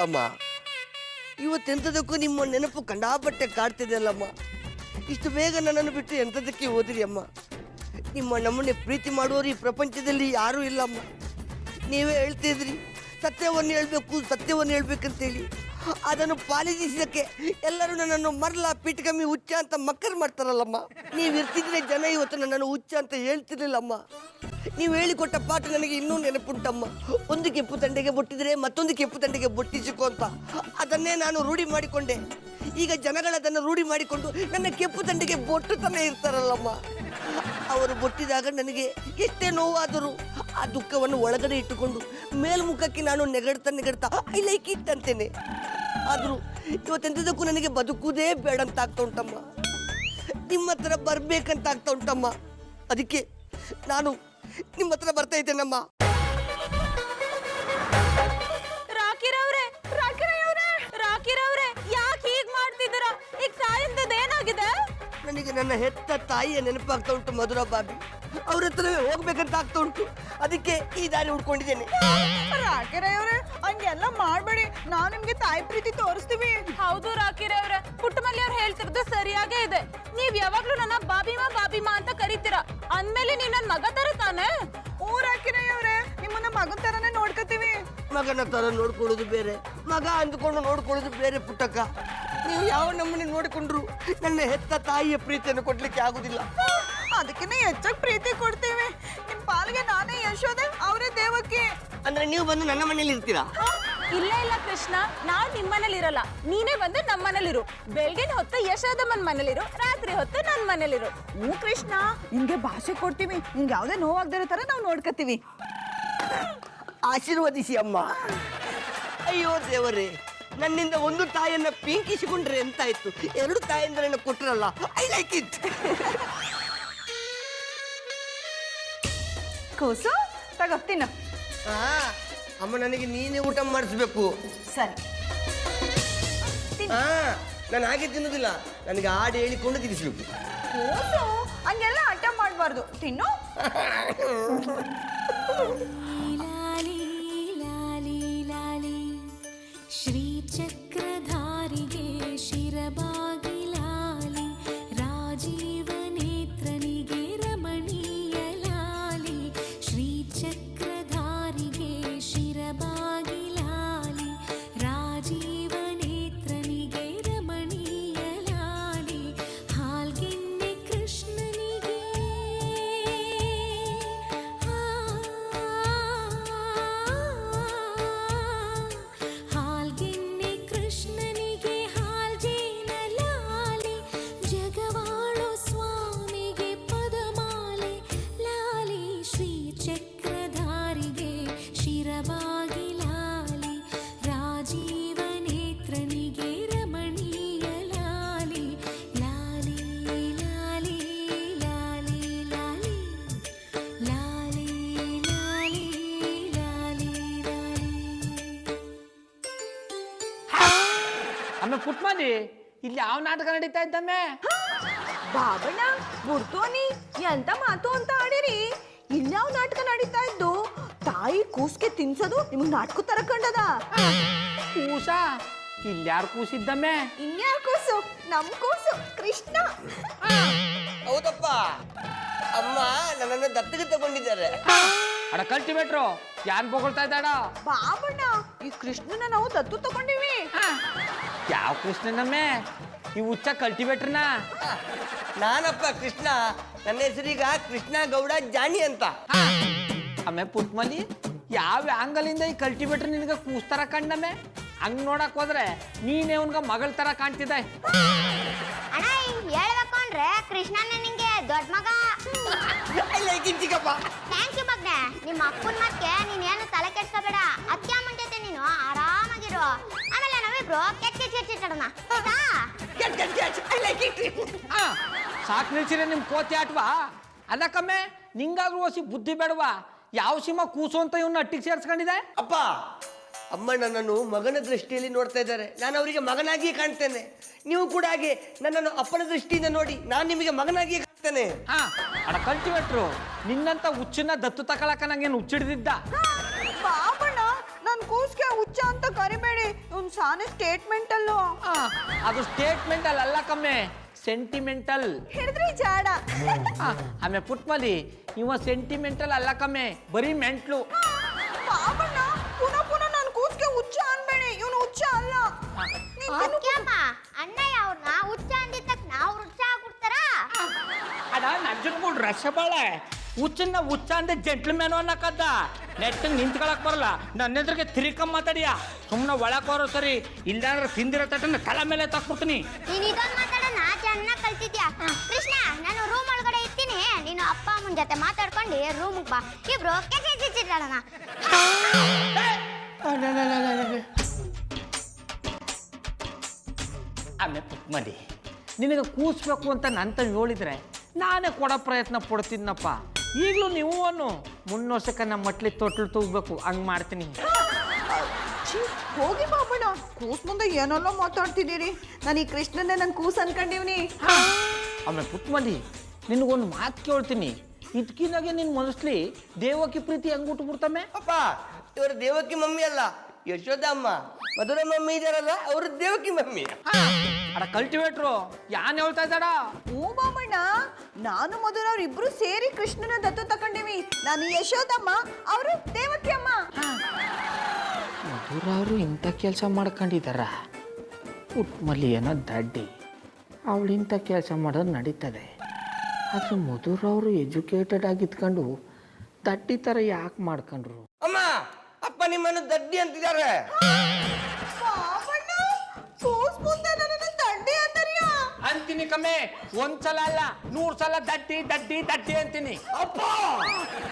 ಅಮ್ಮ, ಇವತ್ತೆಂಥದಕ್ಕೂ ನಿಮ್ಮ ನೆನಪು ಕಂಡಾಪಟ್ಟೆ ಕಾಡ್ತಿದೆ ಅಲ್ಲಮ್ಮ. ಇಷ್ಟು ಬೇಗ ನನ್ನನ್ನು ಬಿಟ್ಟು ಎಂಥದಕ್ಕೆ ಹೋದಿರಿ ಅಮ್ಮ? ನಿಮ್ಮ ನಮ್ಮನ್ನೇ ಪ್ರೀತಿ ಮಾಡುವವರು ಈ ಪ್ರಪಂಚದಲ್ಲಿ ಯಾರೂ ಇಲ್ಲಮ್ಮ. ನೀವೇ ಹೇಳ್ತಿದ್ರಿ ಸತ್ಯವನ್ನು ಹೇಳ್ಬೇಕಂತೇಳಿ. ಅದನ್ನು ಪಾಲಿಸಿದ್ದಕ್ಕೆ ಎಲ್ಲರೂ ನನ್ನನ್ನು ಮರಲ ಪಿಟ್ಕಮ್ಮಿ ಹುಚ್ಚ ಅಂತ ಮಕ್ಕಳು ಮಾಡ್ತಾರಲ್ಲಮ್ಮ. ನೀವು ಇರ್ತಿದ್ರೆ ಜನ ಇವತ್ತು ನನ್ನನ್ನು ಹುಚ್ಚ ಅಂತ ಹೇಳ್ತಿರ್ಲಿಲ್ಲಮ್ಮ. ನೀವು ಹೇಳಿಕೊಟ್ಟ ಪಾಠ ನನಗೆ ಇನ್ನೂ ನೆನಪುಂಟಮ್ಮ. ಒಂದು ಕೆಂಪು ತಂಡೆಗೆ ಬೊಟ್ಟಿದ್ರೆ ಮತ್ತೊಂದು ಕೆಂಪು ತಂಡೆಗೆ ಬೊಟ್ಟಿಸಿಕೊ ಅಂತ. ಅದನ್ನೇ ನಾನು ರೂಢಿ ಮಾಡಿಕೊಂಡೆ. ಈಗ ಜನಗಳದನ್ನು ರೂಢಿ ಮಾಡಿಕೊಂಡು ನನ್ನ ಕೆಂಪು ತಂಡೆಗೆ ಬೊಟ್ಟುತ್ತಲೇ ಇರ್ತಾರಲ್ಲಮ್ಮ. ಅವರು ಬೊಟ್ಟಿದಾಗ ನನಗೆ ಎಷ್ಟೇ ನೋವಾದರೂ ಆ ದುಃಖವನ್ನು ಒಳಗಡೆ ಇಟ್ಟುಕೊಂಡು ಮೇಲ್ಮುಖಕ್ಕೆ ನಾನು ನೆಗಡ್ತಾ ಐ ಲೈಕ್ ಇಟ್ ಅಂತೇನೆ. ಆದರೂ ಇವತ್ತೆಂಥದಕ್ಕೂ ನನಗೆ ಬದುಕುವುದೇ ಬೇಡ ಅಂತ ಆಗ್ತಾ ಉಂಟಮ್ಮ. ನಿಮ್ಮ ಹತ್ರ ಬರ್ಬೇಕಂತ ಆಗ್ತಾ ಉಂಟಮ್ಮ. ಅದಕ್ಕೆ ನಾನು ನಿಮ್ಮ ಹತ್ರ ಬರ್ತಾ ಇದ್ದೇನಮ್ಮ. ರಾಕಿರವ್ರೆ ಯಾಕೆ ಹೀಗೆ ಮಾಡ್ತಿದ್ದೀರಾ? ಈಗ ತಾಯಿಂದದ ಏನಾಗಿದೆ? ನನಗೆ ನನ್ನ ಹೆತ್ತ ತಾಯಿಯ ನೆನಪಾಗ್ತಾ ಉಂಟು ಮಧುರ ಬಾಬಿ. ಅವ್ರ ಹತ್ರವೇ ಹೋಗ್ಬೇಕಂತ ಆಗ್ತಾ ಉಂಟು. ಅದಕ್ಕೆ ಈ ದಾರಿ ಹುಡ್ಕೊಂಡಿದ್ದೇನೆ. ರಾಕಿರವ್ರೆ ಹಂಗೆಲ್ಲ ಮಾಡ್ಬೇಡಿ, ನಾವು ನಿಮ್ಗೆ ತಾಯಿ ಪ್ರೀತಿ ತೋರಿಸ್ತೀವಿ. ಹೌದು ರಾಕಿರವ್ರೆ, ಪುಟ್ಟಮಲ್ಲಿ ಅವ್ರು ಹೇಳ್ತಿರೋದು ಸರಿಯಾಗೇ ಇದೆ. ನೀವ್ ಯಾವಾಗ್ಲೂ ನನ್ನ ಬಾಬಿಮಾ ಅಂತ ಕರೀತೀರಾ. ಅಂದ್ಮೇಲೆ ನೀವ್ ನನ್ ಮಗ ತರ ತಾನೆ? ರಾಕಿರವ್ರೆ ನಿಮ್ಮನ್ನ ಮಗನ್ ತರನೇ ನೋಡ್ಕೋತೀವಿ. ಮಗನ ತರ ನೋಡ್ಕೊಳ್ಳೋದು ಬೇರೆ, ಮಗ ಅಂದುಕೊಂಡು ನೋಡ್ಕೊಳ್ಳೋದು ಬೇರೆ ಪುಟ್ಟಕ್ಕ. ನೀವು ಯಾವ ನಮ್ಮನೆ ನೋಡಿಕೊಂಡ್ರು ನನ್ನ ಹೆತ್ತ ತಾಯಿಯ ಪ್ರೀತಿಯನ್ನು ಕೊಡ್ಲಿಕ್ಕೆ ಆಗುದಿಲ್ಲ. ಅದಕ್ಕಿಂತ ಹೆಚ್ಚಾಗಿ ಪ್ರೀತಿ ಕೊಡ್ತೀವಿ. ನಿಮ್ ಪಾಲಿಗೆ ನಾನೇ ಯಶೋದೆ, ಅವರೇ ದೇವಕ್ಕೆ. ಅಂದ್ರೆ ನೀವು ಬಂದು ನನ್ನ ಮನೇಲಿ ಇರ್ತೀರಾ? ಇಲ್ಲ ಕೃಷ್ಣ, ನಾವ್ ನಿಮ್ಮನೇಲಿ ಇರಲ್ಲ. ನೀನೇ ಬಂದು ನಮ್ಮ ಮನೇಲಿರು. ಬೆಳಗಿನ ಹೊತ್ತು ಯಶೋದಮ್ಮನ ಮನೇಲಿರು, ರಾತ್ರಿ ಹೊತ್ತು ನನ್ನ ಮನೇಲಿರು. ಕೃಷ್ಣ ನಿಮ್ಗೆ ಭಾಷೆ ಕೊಡ್ತೀವಿ. ನಿಮ್ಗೆ ಯಾವ್ದೇ ನೋವಾಗದಿರೋ ತರ ನಾವು ನೋಡ್ಕೋತೀವಿ. ಆಶೀರ್ವದಿಸಿ ಅಮ್ಮ. ಅಯ್ಯೋ ದೇವರೇ, ನನ್ನಿಂದ ಒಂದು ತಾಯಿಯನ್ನ ಪಿಂಕಿಸಿಕೊಂಡ್ರೆ ಎಂತಾಯ್ತು, ಎರಡು ತಾಯಿಯಂದ್ರನ್ನ ಕೊಟ್ರಲ್ಲ. I like it. ಕೂಸು ತಗೋತೀನ. ಅಮ್ಮ, ನನಗೆ ನೀನೇ ಊಟ ಮಾಡಿಸ್ಬೇಕು. ಸರಿ, ನಾನು ಹಾಗೆ ತಿನ್ನೋದಿಲ್ಲ, ನನಗೆ ಹಾಡು ಹೇಳಿಕೊಂಡು ತಿನ್ನಿಸ್ಬೇಕು. ಕೂಸು ಹಂಗೆಲ್ಲ ಹಠ ಮಾಡಬಾರ್ದು, ತಿನ್ನು. ಶ್ರೀಚಕ್ರಧಾರಿಗೆ ಶಿರಬಾಗಿಲಾಲಿ, ರಾಜೀವ ನೇತ್ರನಿಗೆ ರಮಣೀಯ ಲಾಲಿ. ಶ್ರೀಚಕ್ರಧಾರಿಗೆ ಶಿರಬಾಗಿಲಾಲಿ, ರಾಜೀವ ನೇತ್ರನಿಗೆ ರಮಣೀಯ ಲಾಲಿ. ಹಾಲ್ಗೆನ್ನೆ ಕೃಷ್ಣನಿಗೆ ಹಾಲ್ಗೆನ್ನೆ ಕೃಷ್ಣನಿಗೆ ಹಾಲ್ಜೇನ ಲಾಲಿ. ಜಗವಾಳೋ ಸ್ವಾಮಿಗೆ ಪದಮಾಲೆ ಲಾಲಿ. ಶ್ರೀಚಕ್ರಧಾರಿಗೆ ಶಿರಬಾಗಿಲಾಲಿ, ರಾಜೀವ ನೇತ್ರನಿಗೆ ರಮಣೀಯ ಲಾಲಿ. ಲಾಲಿ ಲಾಲಿ ಲಾಲಿ ಲಾಲಿ ಲಾಲಿ ಲಾಲಿ ಲಾಲಿ ಲಾಲಿ. ಅಮ್ಮ ಪುಟ್ಮಲ್ಲಿ, ಇಲ್ಲಿ ಯಾವ ನಾಟಕ ನಡೀತಾ ಇದ್ದಮ್ಮೆ? ಬಾಬಣ್ಣ ಬುಡ್ತೋನಿ ಎಂತ ಮಾತು ಅಂತ ಆಡಿರಿ. ಇಲ್ಯಾವ ನಾಟಕ ನಡೀತಾ ಇದ್ದು? ತಾಯಿ ಕೂಸ್ಗೆ ತಿನ್ಸೋದು ನಿಮಗ್ ನಾಟಕ ತರ ಕಂಡದ. ಕೂಸ? ಇಲ್ಯಾರು ಕೂಸಿದ್ದಮ್ಮೆ? ಇನ್ಯಾರ ಕೂಸು? ನಮ್ ಕೂಸು ಕೃಷ್ಣ. ಹೌದಪ್ಪ, ಅಮ್ಮ ನನ್ನನ್ನು ದತ್ತಗೆ ತಗೊಂಡಿದ್ದಾರೆ. ಅಡ ಕಲ್ಟಿವೇಟ್ರು ಯಾರು ಬೊಗಳ್ತಾ ಇದ್ದಾಡ? ಬಾಬಣ್ಣ, ಈ ಕೃಷ್ಣನ ನಾವು ದತ್ತು ತಗೊಂಡಿವಿ. ಯಾವ ಕೃಷ್ಣನಮ್ಮೆ? ಈ ಹುಚ್ಚ ಕಲ್ಟಿವೇಟ್ರನ? ನಾನಪ್ಪ ಕೃಷ್ಣ. ನನ್ನ ಹೆಸರೀಗ ಕೃಷ್ಣ ಗೌಡ ಜಾನಿ ಅಂತ. ಅಮ್ಮೆ ಪುಟ್ಮಲ್ಲಿ, ಯಾವ ಆಂಗಲಿಂದ ಈ ಕಲ್ಟಿವೇಟ್ರ್ ನಿನಗೆ ಕೂಸ್ತರ ಕಂಡಮ್ಮೆ? ಹಂಗ್ ನೋಡಕ್ ಹೋದ್ರೆ ನೀನೇ ಅವನ್ಗ ಮಗಳ ತರ ಕಾಣ್ತಿದ್ದೆ. ಅಣ್ಣ ಹೇಳ್ಬೇಕು ಅಂದ್ರೆ ಕೃಷ್ಣನ ನಿಂಗೆ ದೊಡ್ಡ ಮಗ. ಥ್ಯಾಂಕ್ ಯು ಮಗ್ನೆ. ನಿಮ್ಮ ಅಪ್ಪನ ಮಾತ್ಗೆ ನೀನೇನು ತಲೆ ಕೆಡ್ಸ್ಕೋಬೇಡ. ಅತ್ಯ ಮುಂಟೈತೆ, ನೀನು ಆರಾಮಾಗಿರು. ಆಮೇಲೆ ನಾವಿಬ್ರು ಕೆಚ್ಚಿಡೋಣ. ಸಾಕ್ ನಿಲ್ಸಿರ ನಿಮ್ ಕೋತಿ ಆಟ್ವಾ. ಅದಕ್ಕಮ್ಮೆ ನಿಂಗಾದ್ರೂ ಓಸಿ ಬುದ್ಧಿ ಬೇಡವಾ? ಯಾವ ಸಿಂಹ ಕೂಸು ಅಂತ ಇವನ್ನ ಅಟ್ಟಿಗೆ ಸೇರ್ಸ್ಕೊಂಡಿದೆ? ಅಪ್ಪ, ಅಮ್ಮ ನನ್ನನ್ನು ಮಗನ ದೃಷ್ಟಿಯಲ್ಲಿ ನೋಡ್ತಾ ಇದ್ದಾರೆ. ನಾನು ಅವರಿಗೆ ಮಗನಾಗಿಯೇ ಕಾಣ್ತೇನೆ. ನೀವು ಕೂಡ ಹಾಗೆ ನನ್ನನ್ನು ಅಪ್ಪನ ದೃಷ್ಟಿಯಿಂದ ನೋಡಿ ನಾನು ನಿಮಗೆ ಮಗನಾಗಿಯೇ ಕಾಣ್ತೇನೆ. ಅಡ ಕಲ್ಟಿವೇಟ್ರು, ನಿನ್ನಂತ ಹುಚ್ಚನ್ನ ದತ್ತು ತಕೊಳಕ ನಂಗೇನು ಹುಚ್ಚಿಡ್ದಿದ್ದ? ಬಾಬಣ್ಣ, ನನ್ ಕೂಸು ಕೂಸ್ಗೆ ಹುಚ್ಚ ಅಂತ ಕರಿಬೇಡಿ, ಇವ್ನ್ ಸಾನೆ ಸ್ಟೇಟ್ಮೆಂಟ್ ಅಲ್ಲೋ. ಅದು ಸ್ಟೇಟ್ಮೆಂಟಲ್ ಅಲ್ಲ ಕಮ್ಮೆ, ಸೆಂಟಿಮೆಂಟಲ್. ಹಿಡಿದ್ರಿ ಜಾಡ. ಆಮೇಲೆ ಪುಟ್ಮಲಿ ಇವ ಸೆಂಟಿಮೆಂಟಲ್ ಅಲ್ಲ ಕಮ್ಮೆ, ಬರೀ ಮೆಂಟ್ಲು. ಬಾಬಣ್ಣ ಪುನಃ ಪುನಃ ನಾನು ಕೂಸ್ಗೆ ಹುಚ್ಚ ಅನ್ಬೇಡಿ, ಇವನು ಹುಚ್ಚ ಅಲ್ಲ. ಅದ್ಕ್ಯಾಮ್ಮ ಅಣ್ಣಯ್ಯ ಅವ್ರನ್ನ ಹುಚ್ಚ ಅಂದಿದ್ದ ತಕ್ಷಣ ಅವ್ರು ಹುಚ್ಚ ಆಗ್ಬಿಡ್ತಾರ? ಅದ ನಂಜನ್ಗೂಡ್ ರಸಬಾಳೆ ಹುಚ್ಚನ್ನ ಹುಚ್ಚ ಅಂದೆ ಜೆಂಟ್ಲ್ಮ್ಯಾನು ಅನ್ನಕದ್ದ. ನೆಟ್ ನಿಂತ್ಕೊಳಕ್ ಬರಲ್ಲ, ನನ್ನ ಎದುರಿಗೆ ತಿರಿಕಮ್ಮ ಮಾತಾಡಿಯ. ಸುಮ್ಮನೆ ಒಳಕ್ ಬರೋ ಸರಿ, ಇಲ್ಲಾಂದ್ರೆ ತಿಂದಿರೋ ತಟ್ಟನ್ನ ತಲೆ ಮೇಲೆ ತಕ್ಬಿಡ್ತೀನಿ. ನೀನ್ ಇದೊಂದು ಮಾತಾಡೋಣ ಚೆನ್ನಾಗಿ ಕಲ್ತಿದ್ಯಾ. ಕೃಷ್ಣ, ನಾನು ರೂಮ್ ಒಳಗಡೆ ಇರ್ತೀನಿ, ನೀನು ಅಪ್ಪ ಅಮ್ಮನ ಜೊತೆ ಮಾತಾಡ್ಕೊಂಡು ರೂಮ್ಗೆ ಬಾ, ಇಬ್ರು ಕೆಚ್ಚಿಡೋಣ. ಆಮೇಲೆ ಪುಟ್ಮಲಿ ನಿನಗೆ ಕೂಸ್ಬೇಕು ಅಂತ ನಂತ ಹೇಳಿದ್ರೆ ನಾನೇ ಕೊಡೋ ಪ್ರಯತ್ನ ಪಡ್ತೀನಪ್ಪ. ಈಗಲೂ ನೀವು ಅನ್ನು ಮುನ್ನೋರ್ಸಕ್ಕೆ ನಮ್ಮ ಮಟ್ಲಿ ತೊಟ್ಲು ತೂಗ್ಬೇಕು, ಹಂಗೆ ಮಾಡ್ತೀನಿ. ಛೀ, ಹೋಗಿ ಬಾಬಣ್ಣ, ಕೂಸ್ ಮುಂದೆ ಏನೆಲ್ಲ ಮಾತಾಡ್ತಿದ್ದೀರಿ. ನಾನು ಈ ಕೃಷ್ಣನ್ನೇ ನಂಗೆ ಕೂಸ್ ಅನ್ಕೊಂಡಿವ್ನಿ. ಆಮೇಲೆ ಪುಟ್ಮಲಿ ನಿನಗೊಂದು ಮಾತು ಕೇಳ್ತೀನಿ, ಇದಕ್ಕಿನಾಗೆ ನಿನ್ನ ಮನಸ್ಲಿ ದೇವಕಿ ಪ್ರೀತಿ ಹೆಂಗ್ ಬಿಟ್ಬಿಡ್ತಮ್ಮೆ? ಅಪ್ಪ, ಇವರು ದೇವಕಿ ಮಮ್ಮಿ ಅಲ್ಲ, ಯಶೋದ ಅಮ್ಮ. ಮಧುರ ಮಮ್ಮಿ ಇದಾರಲ್ಲ, ಅವರು ದೇವಕಿ ಮಮ್ಮಿ. ಅಡ ಕಲ್ಟಿವೇಟ್ರು ಯಾನ್ ಹೇಳ್ತಾ ಇದ್ದಾಡ? ಹ್ಞೂ ಬಾಬಣ್ಣ, ನಾನು ಮಧುರ ಅವ್ರಿಬ್ರು ಸೇರಿ ಕೃಷ್ಣನ ದತ್ತು ತಕೊಂಡಿವಿ. ನಾನು ಯಶೋದಮ್ಮ, ಅವರು ದೇವಕಿ ಅಮ್ಮ. ಮಧುರವರು ಇಂಥ ಕೆಲಸ ಮಾಡ್ಕೊಂಡಿದ್ದಾರ. ಪುಟ್ಮಲಿ ಏನೋ ದಡ್ಡಿ, ಅವಳು ಇಂಥ ಕೆಲಸ ಮಾಡೋದು ನಡೀತದೆ. ಆದರೆ ಮಧುರವರು ಎಜುಕೇಟೆಡ್ ಆಗಿದ್ಕೊಂಡು ದಡ್ಡಿ ಥರ ಯಾಕೆ ಮಾಡ್ಕೊಂಡ್ರು? ಅಮ್ಮ, ಅಪ್ಪ ನಿಮ್ಮನ್ನು ದಡ್ಡಿ ಅಂತಿದ್ದಾರೆ. ಬಾಬಣ್ಣ, ಕೂಸ್ ಮುಂದೆ ನನ್ನನ್ನ ದಂಡಿ ಅಂತಾರಿಯಾ? ಅಂತೀನಿ ಕಮ್ಮೆ, ಒಂದ್ಸಲ ಅಲ್ಲ 100 ಸಲ ದಡ್ಡಿ ದಡ್ಡಿ ದಡ್ಡಿ ಅಂತೀನಿ. ಅಪ್ಪ,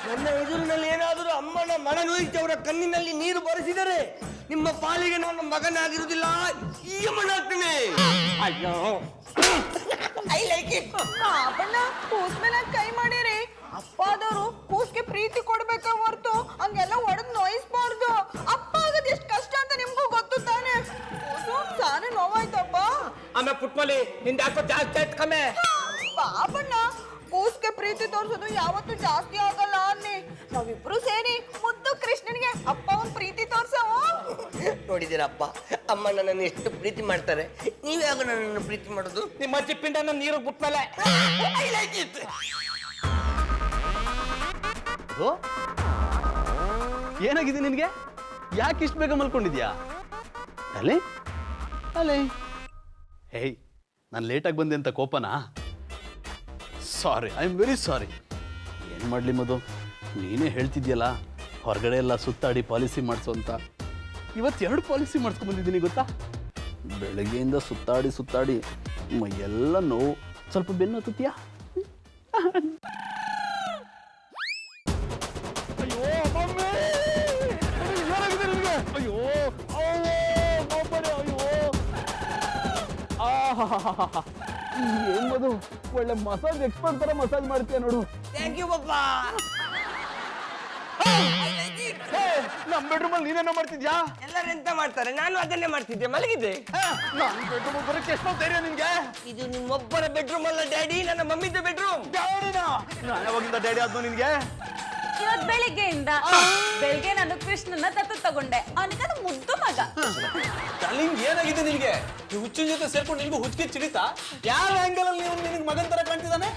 ನನ್ನ ಎದುರಿನಲ್ಲಿ ಏನಾದರೂ ಅಮ್ಮನ ಮನನೊಲಿಸಿ ಅವರ ಕಣ್ಣಿನಲ್ಲಿ ನೀರು ಬರೆಸಿದರೆ ನಿಮ್ಮ ಪಾಲಿಗೆ ನನ್ನ ಮಗನಾಗಿರುವುದಿಲ್ಲ, ಈ ಅಮ್ಮನಾಗ್ತೀನಿ. ಅಯ್ಯೋ, ಐ ಲೈಕ್ ಇಟ್. ಬಾಬಣ್ಣ, ಕೂಸ್ ಮೇಲೆ ಕೈ ಮಾಡಿರಿ. ಅಪ್ಪ ಆದವರು ಕೂಸ್ಗೆ ಪ್ರೀತಿ ಕೊಡ್ಬೇಕ ಹೊರ್ತು ಹಂಗೆಲ್ಲ ಒಡೆದು ನೋಯಿಸ್ಬಾರ್ದು. ಅಪ್ಪ ಆಗೋದು ಎಷ್ಟು ಕಷ್ಟ ಅಂತ ನಿಮ್ಗೂ ಗೊತ್ತು ತಾನೆ. ಕೂಸು ಸಾನೆ ನೋವಾಯ್ತಪ್ಪ. ಆಮೇಲೆ ಪುಟ್ಮಲಿ ನಿಂದ ಯಾಕೋ ಜಾಸ್ತಿ ಆಯ್ತು ಕಮ್ಮೆ. ಬಾಬಣ್ಣ, ಕೂಸ್ಗೆ ಪ್ರೀತಿ ತೋರ್ಸೋದು ಯಾವತ್ತೂ ಜಾಸ್ತಿ ಆಗಲ್ಲ ಅನ್ನಿ. ನಾವಿಬ್ರು ಸೇರಿ ಮುದ್ದು ಕೃಷ್ಣನಿಗೆ ಅಪ್ಪ ಅವ್ನ್ ಪ್ರೀತಿ ತೋರ್ಸವು. ನೋಡಿದ್ದೀರಪ್ಪ, ಅಮ್ಮ ನನ್ನನ್ನು ಎಷ್ಟು ಪ್ರೀತಿ ಮಾಡ್ತಾರೆ. ನೀವ್ಯಾಗ ನನ್ನನ್ನು ಪ್ರೀತಿ ಮಾಡೋದು? ನಿಮ್ಮ ಚಿಪ್ಪಿಂದ ನೀರು ಬಿಟ್ಮೇಲೆ. I like it. ಏನಾಗಿದೆ ನಿನಗೆ? ಯಾಕೆ ಇಷ್ಟು ಬೇಗ ಮಲ್ಕೊಂಡಿದ್ಯಾ? ಅಲೆ ಅಲೆ ಹೇಯ್, ನಾನು ಲೇಟಾಗಿ ಬಂದೆ ಅಂತ ಕೋಪನಾ? ಸಾರಿ, ಐ ಆಮ್ ವೆರಿ ಸಾರಿ. ಏನು ಮಾಡಲಿ ಮಧು, ನೀನೇ ಹೇಳ್ತಿದ್ಯಲ್ಲ ಹೊರಗಡೆ ಎಲ್ಲ ಸುತ್ತಾಡಿ ಪಾಲಿಸಿ ಮಾಡಿಸು ಅಂತ. ಇವತ್ತು 2 ಪಾಲಿಸಿ ಮಾಡಿಸ್ಕೊಂಡ್ಬಂದಿದ್ದೀನಿ ಗೊತ್ತಾ. ಬೆಳಗ್ಗೆಯಿಂದ ಸುತ್ತಾಡಿ ಸುತ್ತಾಡಿ ಮೈಯೆಲ್ಲ ನೋವು. ಸ್ವಲ್ಪ ಬೆನ್ನು ಹತ್ತುತ್ತೀಯಾ? ಅಯ್ಯೋ, ಏನ್ ಮಧು, ಒಳ್ಳೆ ಮಸಾಜ್ ಎಕ್ಸ್ಪರ್ಟ್ ತರ ಮಸಾಜ್ ಮಾಡ್ತೀಯ ನೋಡು. ಥ್ಯಾಂಕ್ ಯು ಪಪ್ಪ. ನಮ್ಮ ಬೆಡ್ರೂಮ್ ಅಲ್ಲಿ ನೀನೇನೋ ಮಾಡ್ತಿದ್ಯಾ? ಎಲ್ಲರೂ ಎಂತ ಮಾಡ್ತಾರೆ, ನಾನು ಅದನ್ನೇ ಮಾಡ್ತಿದ್ದೆ, ಮಲಗಿದ್ದೆ. ನನ್ನ ಬೆಡ್ರೂಮ್ ಬರೋಕ್ಕೆ ಎಷ್ಟೋ ಧೈರ್ಯ ನಿನ್ಗೆ? ಇದು ನಿಮ್ಮೊಬ್ಬರ ಬೆಡ್ರೂಮ್ ಅಲ್ಲ ಡ್ಯಾಡಿ, ನನ್ನ ಮಮ್ಮಿದ ಬೆಡ್ರೂಮ್. ಡ್ಯಾಡಿನ ನಾನು ಯಾವಾಗಿಂದ ಡ್ಯಾಡಿ ಆದ್ನು ನಿನ್ಗೆ? ಇವತ್ ಬೆಳಿಗ್ಗೆಯಿಂದ ಬೆಳಿಗ್ಗೆ ನಾನು ಕೃಷ್ಣನ ದತ್ತು ತಗೊಂಡೆ. ಅವನಿಗೆ ಅದು ಮುದ್ದು ಮಗ. ನಿಂಗೆ ಏನಾಗಿದೆ ನಿನ್ಗೆ? ಈ ಹುಚ್ಚಿನ ಜೊತೆ ಸೇರ್ಕೊಂಡು ನಿನ್ಗೂ ಹುಚ್ಚಿಗೆ ಚಿಡಿತಾ? ಯಾವ ಆಂಗಲ್ ಅಲ್ಲಿ ನೀವು ನಿನಗೆ ಮಗನ್ ತರ ಕಾಣ್ತಿದ್ದಾನೆ?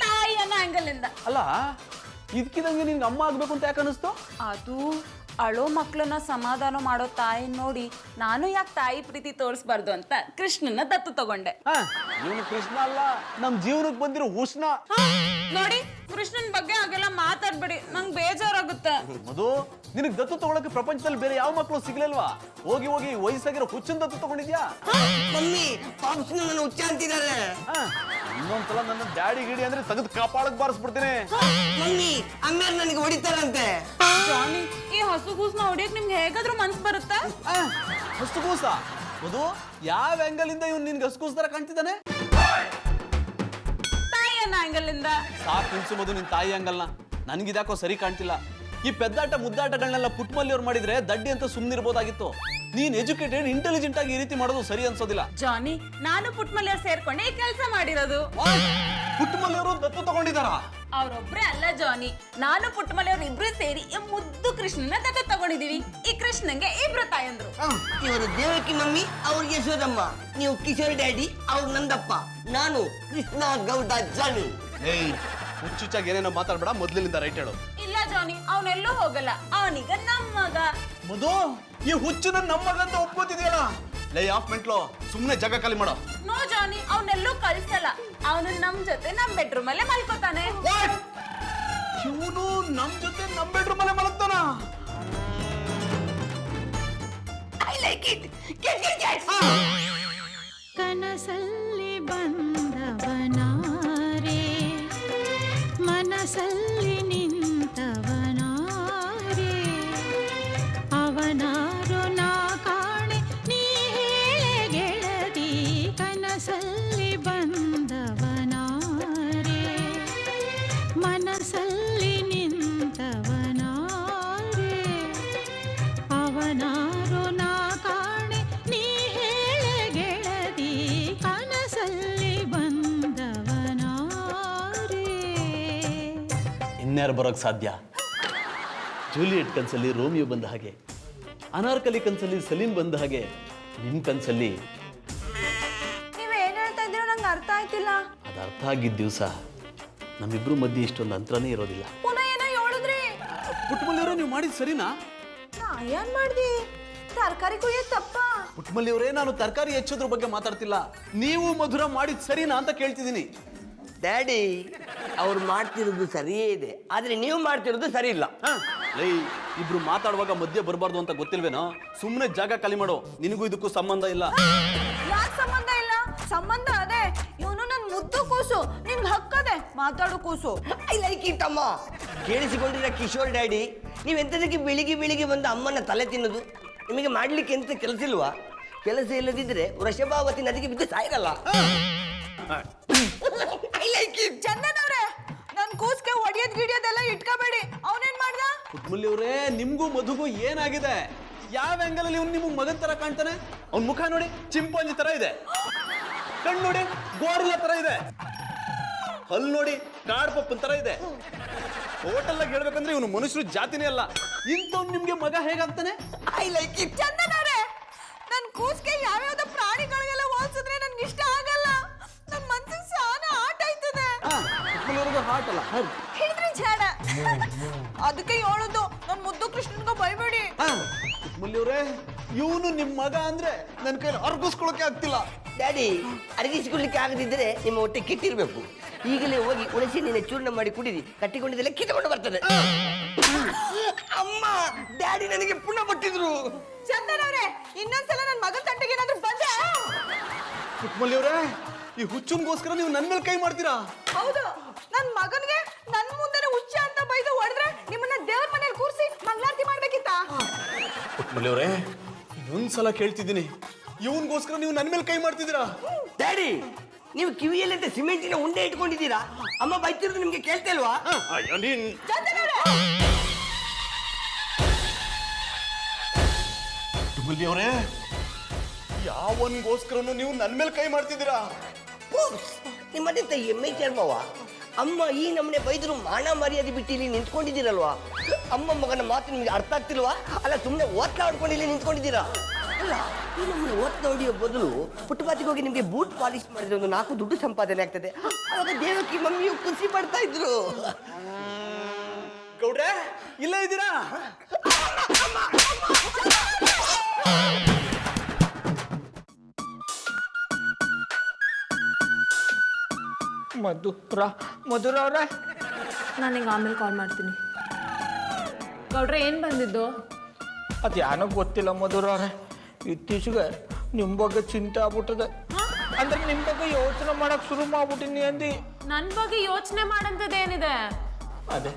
ತಾಯಿ ಅನ್ನೋ ಆಂಗಲ್ ಇಂದ. ಅಲ್ಲ, ಇದಕ್ಕಿದಂಗೆ ನಿನ್ಗೆ ಅಮ್ಮ ಆಗ್ಬೇಕು ಅಂತ ಯಾಕೆ ಅನಿಸ್ತು? ಅದು ಅಳೋ ಮಕ್ಕಳನ್ನ ಸಮಾಧಾನ ಮಾಡೋ ತಾಯಿ ನೋಡಿ ನಾನು ಯಾಕೆ ತಾಯಿ ಪ್ರೀತಿ ತೋರಿಸ್ಬಾರ್ದು ಅಂತ ಕೃಷ್ಣನ ದತ್ತು ತಗೊಂಡೆ. ಇವನು ಕೃಷ್ಣ ಅಲ್ಲ, ನಮ್ ಜೀವನಕ್ಕೆ ಬಂದಿರೋ ಉಷ್ಣ. ನೋಡಿ, ಕೃಷ್ಣನ್ ಬಗ್ಗೆ ಹಾಗೆಲ್ಲ ಮಾತಾಡ್ಬೇಡಿ, ನಂಗೆ ಬೇಜಾರಾಗುತ್ತೆ. ಮಧು, ನಿನಗೆ ದತ್ತು ತಗೊಳಕ್ಕೆ ಪ್ರಪಂಚದಲ್ಲಿ ಬೇರೆ ಯಾವ ಮಕ್ಕಳು ಸಿಗ್ಲಿಲ್ವಾ? ಹೋಗಿ ಹೋಗಿ ವಯಸ್ಸಾಗಿರೋ ಹುಚ್ಚಿನ ದತ್ತು ತಗೊಂಡಿದ್ಯಾ? ಮಮ್ಮಿ, ಪಾಪ್ಸ್ ನನ್ನ ಹುಚ್ಚ ಅಂತಿದ್ದಾರೆ. ಇನ್ನೊಂದ್ಸಲ ನನ್ನ ಡ್ಯಾಡಿ ಗಿಡಿ ಅಂದ್ರೆ ತೆಗೆದು ಕಾಪಾಡಕ್ ಬಾರಿಸ್ಬಿಡ್ತೀನಿ. ಮಮ್ಮಿ, ಹಂಗಾರೆ ನನಗೆ ಹೊಡಿತಾರಂತೆ. ಜಾನಿ, ಈ ಹಸುಗೂಸ್ನ ಹೊಡಿಯಕ್ ನಿಮ್ಗೆ ಹೇಗಾದ್ರೂ ಮನ್ಸ್ ಬರುತ್ತಾ? ಹಸುಗೂಸ? ಮಧು, ಯಾವ ಆಂಗಲ್ ಇಂದ ಇವ್ನು ನಿನ್ಗೆ ಹಸುಗೂಸ್ ತರ ಕಾಣ್ತಿದ್ದಾನೆ? ತಾಯಿ ಅನ್ನೋ ಆಂಗಲ್ ಇಂದ. ಸಾಕು ನಿಲ್ಸು ಮಧು ನಿನ್ ತಾಯಿ ಹಂಗಲ್ನ. ನನ್ಗಿದಾಕೋ ಸರಿ ಕಾಣ್ತಿಲ್ಲ. ಈ ಪೆದ್ದಾಟ ಮುದ್ದಾಟಗಳನ್ನೆಲ್ಲ ಪುಟ್ಮಲ್ಲಿ ಅವ್ರು ಮಾಡಿದ್ರೆ ದಡ್ಡಿ ಅಂತ ಸುಮ್ಮನಿರ್ಬೋದಾಗಿತ್ತು. ನೀನ್ ಎಜುಕೇಟೆಡ್ ಇಂಟೆಲಿಜೆಂಟ್ ಆಗಿ ಈ ರೀತಿ ಮಾಡೋದು ಸರಿ ಅನ್ಸೋದಿಲ್ಲ. ಜಾನಿ, ನಾನು ಪುಟ್ಮಲ್ಲಿ ಸೇರ್ಕೊಂಡೆ ಈ ಕೆಲಸ ಮಾಡಿರೋದು. ಪುಟ್ಮಲ್ಲಿ ಅವರು ದತ್ತು ತಗೊಂಡಿದಾರ? ಅವ್ರೊಬ್ರೇ ಅಲ್ಲ ಜಾನಿ, ನಾನು ಪುಟ್ಟಮಲ್ಲಿ ಅವ್ರ ಇಬ್ರು ಸೇರಿ ಈ ಮುದ್ದು ಕೃಷ್ಣನ ತಗೊಂಡಿದೀವಿ. ಈ ಕೃಷ್ಣಂಗೆ ಇಬ್ರು ತಾಯಂದ್ರು. ಇವರು ದೇವಕಿ ಮಮ್ಮಿ, ಅವ್ರಿಗೆ ಯಶೋದಮ್ಮ. ನೀವು ಕಿಶೋರ್ ಡ್ಯಾಡಿ, ಅವ್ರು ನಂದಪ್ಪ. ನಾನು ಕೃಷ್ಣ ಗೌಡ ಜಾನಿ. ಏಯ್ ಹುಚ್ಚುಚ್ಚಾಗಿ ಏನೇನೋ ಮಾತಾಡ್ಬೇಡ, ಮೊದ್ಲಿನಿಂದ ರೈಟ್ ಹೇಳು. ಇಲ್ಲ ಜಾನಿ, ಅವನೆಲ್ಲೂ ಹೋಗಲ್ಲ, ಅವನೀಗ ನಮ್ಮ ಮಗ. ಮಧು, ಈ ಹುಚ್ಚುನ ನಮ್ಮ ಮಗ ಅಂತ ಒಪ್ಕೋತಿದ್ಯಲ್ಲ. ಲೇ ಆಫ್ ಮೆಂಟ್ಲು, ಸುಮ್ನೆ ಜಾಗ ಖಾಲಿ ಮಾಡೋ. ನೋ ಜಾನಿ, ಅವನೆಲ್ಲೂ ಕಳ್ಸಲ್ಲ. ಅವನು ನಮ್ ಜೊತೆ ನಮ್ ಬೆಡ್ರೂಮ್ ಅಲ್ಲೇ ಮಲ್ಕೋತಾನೆ. ಇವನು ನಮ್ ಜೊತೆ ನಮ್ ಬೆಡ್ರೂಮ್ ಅಲ್ಲೇ ಮಲಗ್ತಾನ. I like it. ಕನಸಲ್ಲಿ ಬಂದವನಾರೆ ಮನಸ್ಸಲ್ಲಿ ನಿಂತವನಾರೆ ಅವನಾರು ನಾ ಕಾಣೆ ನೀ ಹೇಳೆ ಗೆಳತಿ ಕನಸಲ್ಲಿ ಬಂದವನಾರೆ ಮನಸ್ಸಲ್ಲಿ ನಿಂತವನಾರೆ ಅವನಾರು ನಾ ಕಾಣೆ ನೀ ಹೇಳೆ ಗೆಳತಿ ಕನಸಲ್ಲಿ ಬಂದವನಾರೆ. ಇನ್ಯಾರು ಬರೋಕ್ ಸಾಧ್ಯ? ಜೂಲಿಯಟ್ ಕನ್ಸಲ್ಲಿ ರೋಮಿಯೋ ಬಂದ ಹಾಗೆ, ಅನಾರ್ಕಲಿ ಕನ್ಸಲ್ಲಿ ಸಲೀಂ ಬಂದ ಹಾಗೆ, ನಿಮ್ ಕನ್ಸಲ್ಲಿ ನೀವ್ ಏನ್ ಹೇಳ್ತಾ ಇದ್ದೀರೋ ನಂಗೆ ಅರ್ಥ ಆಯ್ತಿಲ್ಲ. ಅದು ಅರ್ಥ ಆಗಿದ್ದ ದಿವಸ ನಮ್ಮಿಬ್ರು ಮಧ್ಯೆ ಇಷ್ಟೊಂದು ಅಂತರನೇ ಇರೋದಿಲ್ಲ. ಪುನಃ ಏನೋ ಹೇಳಿದ್ರಿ. ಪುಟ್ಟಮಲ್ಲಿಯವರೇ, ನೀವು ಮಾಡಿದ್ ಸರಿನಾ? ನಾ ಏನ್ ಮಾಡ್ದಿ? ತರಕಾರಿ ಕುಯ್ಯೋದ್ ತಪ್ಪ? ಪುಟ್ಟಮಲ್ಲಿಯವರೇ, ನಾನು ತರಕಾರಿ ಹೆಚ್ಚೋದ್ರ ಬಗ್ಗೆ ಮಾತಾಡ್ತಿಲ್ಲ. ನೀವು ಮಧುರ ಮಾಡಿದ್ ಸರಿನಾ ಅಂತ ಕೇಳ್ತಿದ್ದೀನಿ. ಡ್ಯಾಡಿ, ಅವ್ರು ಮಾಡ್ತಿರೋದು ಸರಿಯೇ ಇದೆ, ಆದ್ರೆ ನೀವು ಮಾಡ್ತಿರೋದು ಸರಿ ಇಲ್ಲ. ಲೈ, ಇಬ್ರು ಮಾತಾಡುವಾಗ ಮಧ್ಯೆ ಬರಬಾರ್ದು ಅಂತ ಗೊತ್ತಿಲ್ವೇನೋ? ಸುಮ್ಮನೆ ಜಾಗ ಖಾಲಿ ಮಾಡೋ. ನಿನಗೂ ಇದಕ್ಕೂ ಸಂಬಂಧ ಇಲ್ಲ. ಯಾಕೆ ಸಂಬಂಧ ಇಲ್ಲ? ಸಂಬಂಧ ಅದೇ. ಇವನು ನನ್ ಮುದ್ದು ಕೂಸು, ನಿನ್ಗೆ ಹಕ್ಕದೆ ಮಾತಾಡೋ ಕೂಸು. ಐ ಲೈಕ್ ಇಟ್ ಅಮ್ಮ. ಕೇಳಿಸಿಕೊಂಡಿರೋ ಕಿಶೋರ್ ಡ್ಯಾಡಿ, ನೀವೆಂತದಕ್ಕೆ ಬೆಳಿಗ್ಗೆ ಬಂದು ಅಮ್ಮನ ತಲೆ ತಿನ್ನೋದು? ನಿಮಗೆ ಮಾಡ್ಲಿಕ್ಕೆ ಎಂತ ಕೆಲಸ ಇಲ್ವಾ? ಕೆಲಸ ಇಲ್ಲದಿದ್ರೆ ವೃಷಭಾವತಿ ನದಿಗೆ ಬಿದ್ದು ಸಾಯಿರಲ್ಲ. I like it. ಚಂದನವ್ರೆ, ನನ್ ಕೂಸ್ಗೆ ಒಡಿಯೋದ್ ಗಿಡಿಯೋದೆಲ್ಲ ಇಟ್ಕೋಬೇಡಿ. ಅವನೇನ್ ಮಾಡ್ದ? ಪುಟ್ಟಮಲ್ಲಿಯವರೇ, ನಿಮ್ಗೂ ಮಧುಗೂ ಏನಾಗಿದೆ? ಯಾವ ಆಂಗಲ್ ಅಲ್ಲಿ ನಿಮ್ಗೆ ಮಗನ್ ತರ ಕಾಣ್ತಾನೆ? ಅವ್ನ ಮುಖ ನೋಡಿ ಚಿಂಪಾಂಜಿ ತರ ಇದೆ, ಕಣ್ಣು ನೋಡಿ ಗೋರಿಲ್ಲ ತರ ಇದೆ, ಹಲ್ಲು ನೋಡಿ ಕಾಡ್ಪಪ್ಪನ್ ತರ ಇದೆ. ಟೋಟಲ್ ಆಗಿ ಹೇಳ್ಬೇಕಂದ್ರೆ ಇವನು ಮನುಷ್ಯರು ಜಾತಿನೇ ಅಲ್ಲ. ಇಂಥವ್ನು ನಿಮ್ಗೆ ಮಗ ಹೇಗಾಗ್ತಾನೆ? I like it. ಚಂದನವ್ರೆ, ನನ್ ಕೂಸ್ಗೆ ಯಾವ್ಯಾವ್ದೋ ಪ್ರಾಣಿಗಳಿಗೆಲ್ಲ ಹೋಲ್ಸಿದ್ರೆ ನನ್ಗೆ ಇಷ್ಟ ಆಗಲ್ಲ. ನನ್ ಮನ್ಸಿಗೆ ಸಾನ ಆಟ ಆಯ್ತದೆ. ಪುಟ್ಟಮಲ್ಲಿಯವ್ರದ್ದು ಹಾಟ್ ಅಲ್ಲ, ಹೇಳಿದ್ರಿ ಜಾಣ. ಅದಕ್ಕೆ ಹೇಳುದು, ನನ್ ಮುದ್ದು ಕೃಷ್ಣನ್ಗ ಬೈಬೇಡಿ. ಪುಟ್ಟಮಲ್ಲಿಯವರೇ, ಇವನು ನಿಮ್ ಮಗ ಅಂದ್ರೆ ನನ್ನ ಕೈಲಿ ಅರ್ಗಿಸ್ಕೊಳಕ್ಕೆ ಆಗ್ತಿಲ್ಲ. ಡ್ಯಾಡಿ, ಅರಗಿಸಿಕೊಳ್ಳಿಕ್ಕೆ ಆಗದಿದ್ದರೆ ನಿಮ್ಮ ಹೊಟ್ಟೆ ಕಿಟ್ಟಿರ್ಬೇಕು. ಈಗಲೇ ಹೋಗಿ ಉಳಿಸಿ ನೀನೆ ಚೂರ್ಣ ಮಾಡಿ ಕುಡಿರಿ, ಕಟ್ಟಿಕೊಂಡಿದ್ದೆಲ್ಲ ಕಿತ್ತಕೊಂಡು ಬರ್ತದೆ. ಅಮ್ಮ, ಡ್ಯಾಡಿ ನನಗೆ ಪುಣ್ಯ ಪಟ್ಟಿದ್ರು. ಚಂದನವ್ರೆ, ಇನ್ನೊಂದ್ಸಲ ನನ್ ಮಗನ್ ತಂಟೆಗೆ ಏನಾದ್ರು ಬಂದ್ರೆ. ಪುಟ್ಟಮಲ್ಲಿಯವರೇ, ಈ ಹುಚ್ಚನ್ಗೋಸ್ಕರ ನೀವು ನನ್ನ ಮೇಲೆ ಕೈ ಮಾಡ್ತೀರಾ? ಹೌದು, ನನ್ ಮಗನ್ಗೆ ನನ್ ಮುಂದೆನೆ ಹುಚ್ಚ ಅಂತ ಬೈದು ಹೊಡೆದ್ರೆ ನಿಮ್ಮನ್ನ ದೇವ್ರ ಮನೇಲಿ ಕೂರಿಸಿ ಮಂಗಳಾರತಿ ಮಾಡ್ಬೇಕಿತ್ತ? ಪುಟ್ಟಮಲ್ಲಿಯವರೇ, ಇನ್ನೊಂದ್ಸಲ ಕೇಳ್ತಿದ್ದೀನಿ, ಇವನ್ಗೋಸ್ಕರ ನೀವು ನನ್ನ ಮೇಲೆ ಕೈ ಮಾಡ್ತಿದ್ದೀರಾ? ಡ್ಯಾಡಿ, ನೀವು ಕಿವಿಯಲ್ಲಿ ಸಿಮೆಂಟಿನ ಉಂಡೆ ಇಟ್ಕೊಂಡಿದ್ದೀರಾ? ಅಮ್ಮ ಬೈತಿರೋದು ನಿಮ್ಗೆ ಕೇಳ್ತಾ ಇಲ್ವಾ? ಪುಟ್ಟಮಲ್ಲಿಯವರೇ, ಯಾವನ್ಗೋಸ್ಕರನು ನೀವು ನನ್ನ ಮೇಲೆ ಕೈ ಮಾಡ್ತಿದ್ದೀರಾ? ನಿಮ್ಮಂತ ಎಮ್ಮೆ ಚರ್ಮವ. ಅಮ್ಮ ಈ ನಮ್ಮನೆ ಬೈದ್ರು ಮಾನ ಮರ್ಯಾದೆ ಬಿಟ್ಟು ಇಲ್ಲಿ ನಿಂತ್ಕೊಂಡಿದ್ದೀರಲ್ವಾ? ಅಮ್ಮ ಮಗನ ಮಾತು ನಿಮ್ಗೆ ಅರ್ಥ ಆಗ್ತಿಲ್ವಾ? ಅಲ್ಲ, ಸುಮ್ಮನೆ ಓದ್ತಾ ಹೊಡ್ಕೊಂಡು ಇಲ್ಲಿ ನಿಂತ್ಕೊಂಡಿದ್ದೀರಾ? ಅಲ್ಲ, ಈ ನಮ್ಮನೆ ಓದ್ತಾ ಹೊಡಿಯೋ ಬದಲು ಪುಟ್ಟಪಾತಿಗೆ ಹೋಗಿ ನಿಮಗೆ ಬೂಟ್ ಪಾಲಿಶ್ ಮಾಡಿದ್ರೆ ಒಂದು 4 ದುಡ್ಡು ಸಂಪಾದನೆ ಆಗ್ತದೆ. ಆವಾಗ ದೇವಕಿ ಮಮ್ಮಿಯು ಖುಷಿ ಪಡ್ತಾ ಇದ್ರು. ಗೌಡ್ರೆ, ಇಲ್ಲೇ ಇದ್ದೀರಾ? ಮಧುರ ಅವ್ರೆ, ನಾನು ನಿಂಗೆ ಆಮೇಲೆ ಕಾಲ್ ಮಾಡ್ತೀನಿ. ಗೌಡ್ರೆ, ಏನ್ ಬಂದಿದ್ದು? ಅದು ಏನೋ ಗೊತ್ತಿಲ್ಲ ಮಧುರ ಅವ್ರೆ, ಇತ್ತೀಚೆಗೆ ನಿಮ್ಮ ಬಗ್ಗೆ ಚಿಂತೆ ಆಗ್ಬಿಟ್ಟದೆ. ಅಂದ್ರೆ ನಿಮ್ಮ ಬಗ್ಗೆ ಯೋಚನೆ ಮಾಡಕ್ ಶುರು ಮಾಡ್ಬಿಟ್ಟಿನಿ ಅಂದು. ನನ್ ಬಗ್ಗೆ ಯೋಚನೆ ಮಾಡಂತದೇನಿದೆ? ಅದೇ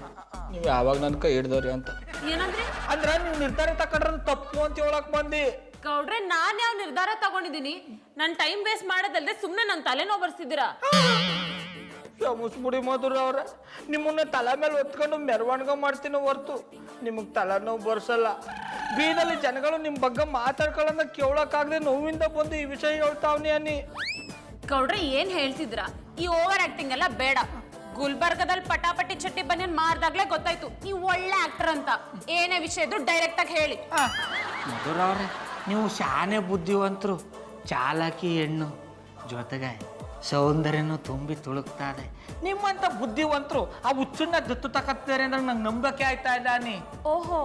ನೀವು ಯಾವಾಗ ನನ್ನ ಕೈ ಹಿಡ್ದವ್ರಿ ಅಂತ. ಏನಂದ್ರೆ? ಅಂದ್ರೆ ನೀವು ನಿರ್ಧಾರ ತಕೊಂಡ್ರೆ ತಪ್ಪು ಅಂತ ಹೇಳಕ್ ಬಂದಿ. ಗೌಡ್ರೆ, ನಾನ್ ಯಾವ ನಿರ್ಧಾರ ತಗೊಂಡಿದ್ದೀನಿ? ನನ್ ಟೈಮ್ ವೇಸ್ಟ್ ಮಾಡೋದಲ್ದೆ ಸುಮ್ನೆ ನನ್ ತಲೆನೋವು ಬರ್ಸಿದ್ದೀರಾ. ಮುಸ್ಬಿಡಿ ಮಧುರ ಅವ್ರೆ, ನಿಮ್ಮನ್ನ ತಲೆ ಮೇಲೆ ಹೊತ್ಕೊಂಡು ಮೆರವಣಿಗೆ ಮಾಡ್ತೀನಿ ಹೊರ್ತು ನಿಮಗೆ ತಲೆನೋವು ಬರ್ಸಲ್ಲ. ಬೀದಲ್ಲಿ ಜನಗಳು ನಿಮ್ಮ ಬಗ್ಗೆ ಮಾತಾಡ್ಕೊಳ್ಳೋದ ಕೇಳಕ್ಕಾಗದೆ ನೋವಿಂದ ಬಂದು ಈ ವಿಷಯ ಹೇಳ್ತಾವ್ನಿ ಅನ್ನಿ. ಗೌಡ್ರೆ, ಏನ್ ಹೇಳ್ತಿದ್ರ? ಈ ಓವರ್ ಆಕ್ಟಿಂಗ್ ಎಲ್ಲ ಬೇಡ. ಗುಲ್ಬರ್ಗದಲ್ಲಿ ಪಟಾಪಟಿ ಚಟ್ಟಿ ಬನ್ಯನ್ ಮಾರ್ದಾಗ್ಲೇ ಗೊತ್ತಾಯ್ತು ನೀವು ಒಳ್ಳೆ ಆಕ್ಟರ್ ಅಂತ. ಏನೇ ವಿಷಯ ಇದ್ರು ಡೈರೆಕ್ಟ್ ಆಗಿ ಹೇಳಿ. ಮಧುರವ್ರೆ, ನೀವು ಶಾನೆ ಬುದ್ಧಿವಂತರು, ಚಾಲಾಕಿ ಹೆಣ್ಣು, ಜೊತೆಗೆ ಸೌಂದರ್ಯನೂ ತುಂಬಿ ತುಳುಕ್ತಾರೆ. ನಿಮ್ಮಂತ ಬುದ್ಧಿವಂತರು ಆ ಹುಚ್ಚನ್ನ ದತ್ತು ತಕತ್ತಾರೆ ಅಂದ್ರೆ ನಂಗೆ ನಂಬಕ್ಕೆ ಆಯ್ತಾ ಇಲ್ಲ ನೀ. ಓಹೋ,